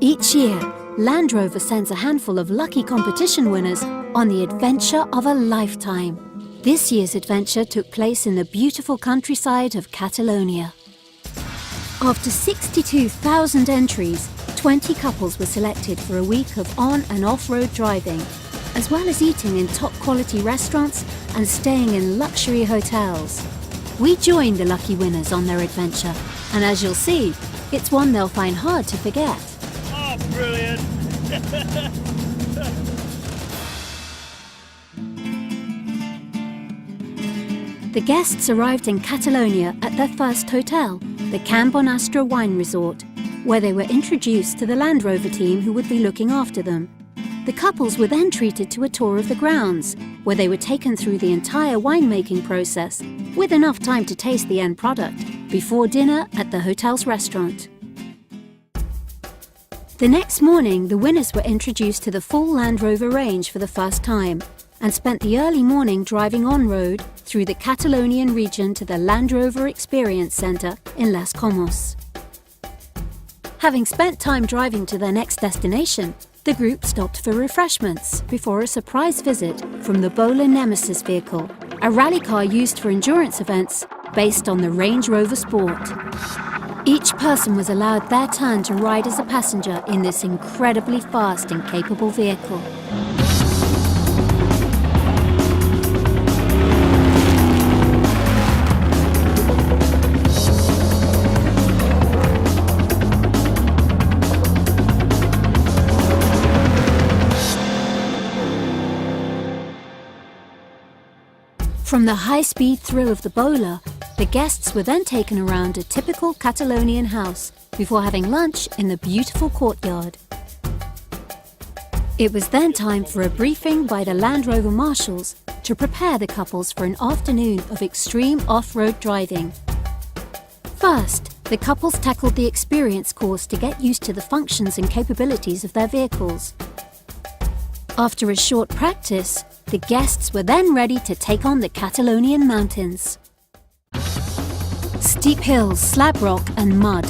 Each year, Land Rover sends a handful of lucky competition winners on the adventure of a lifetime. This year's adventure took place in the beautiful countryside of Catalonia. After 62,000 entries, 20 couples were selected for a week of on- and off-road driving, as well as eating in top-quality restaurants and staying in luxury hotels. We joined the lucky winners on their adventure, and as you'll see, it's one they'll find hard to forget. Oh, brilliant! The guests arrived in Catalonia at their first hotel, the Can Bonastre Wine Resort, where they were introduced to the Land Rover team who would be looking after them. The couples were then treated to a tour of the grounds, where they were taken through the entire winemaking process, with enough time to taste the end product, before dinner at the hotel's restaurant. The next morning, the winners were introduced to the full Land Rover range for the first time, and spent the early morning driving on-road through the Catalonian region to the Land Rover Experience Centre in Las Comos. Having spent time driving to their next destination, the group stopped for refreshments before a surprise visit from the Bowler Nemesis vehicle, a rally car used for endurance events based on the Range Rover Sport. Each person was allowed their turn to ride as a passenger in this incredibly fast and capable vehicle. From the high-speed thrill of the Bowler, the guests were then taken around a typical Catalonian house before having lunch in the beautiful courtyard. It was then time for a briefing by the Land Rover marshals to prepare the couples for an afternoon of extreme off-road driving. First, the couples tackled the experience course to get used to the functions and capabilities of their vehicles. After a short practice, the guests were then ready to take on the Catalonian mountains. Steep hills, slab rock and mud.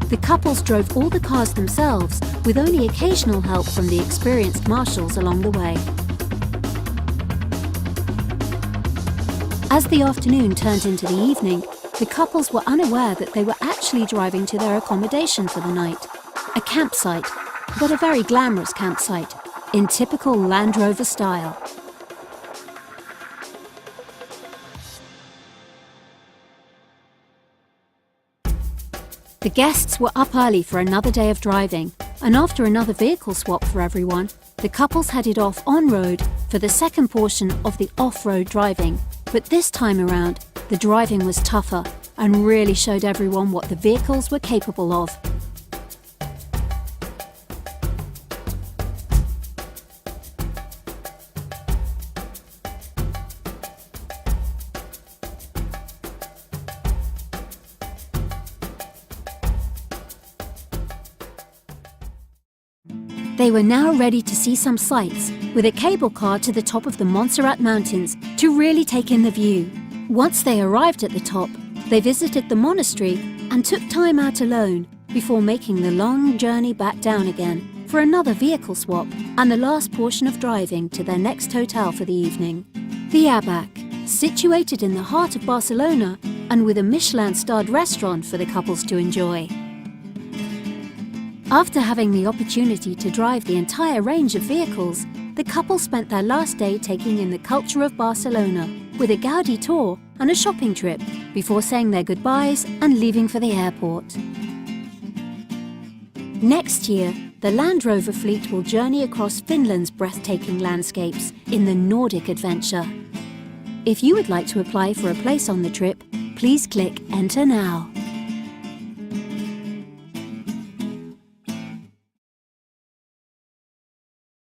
The couples drove all the cars themselves, with only occasional help from the experienced marshals along the way. As the afternoon turned into the evening, the couples were unaware that they were actually driving to their accommodation for the night. A campsite, but a very glamorous campsite, in typical Land Rover style. The guests were up early for another day of driving, and after another vehicle swap for everyone, the couples headed off on-road for the second portion of the off-road driving. But this time around, the driving was tougher and really showed everyone what the vehicles were capable of. They were now ready to see some sights, with a cable car to the top of the Montserrat Mountains to really take in the view. Once they arrived at the top, they visited the monastery and took time out alone before making the long journey back down again for another vehicle swap and the last portion of driving to their next hotel for the evening. The Abac, situated in the heart of Barcelona and with a Michelin-starred restaurant for the couples to enjoy. After having the opportunity to drive the entire range of vehicles, the couple spent their last day taking in the culture of Barcelona with a Gaudi tour and a shopping trip before saying their goodbyes and leaving for the airport. Next year, the Land Rover fleet will journey across Finland's breathtaking landscapes in the Nordic adventure. If you would like to apply for a place on the trip, please click Enter now.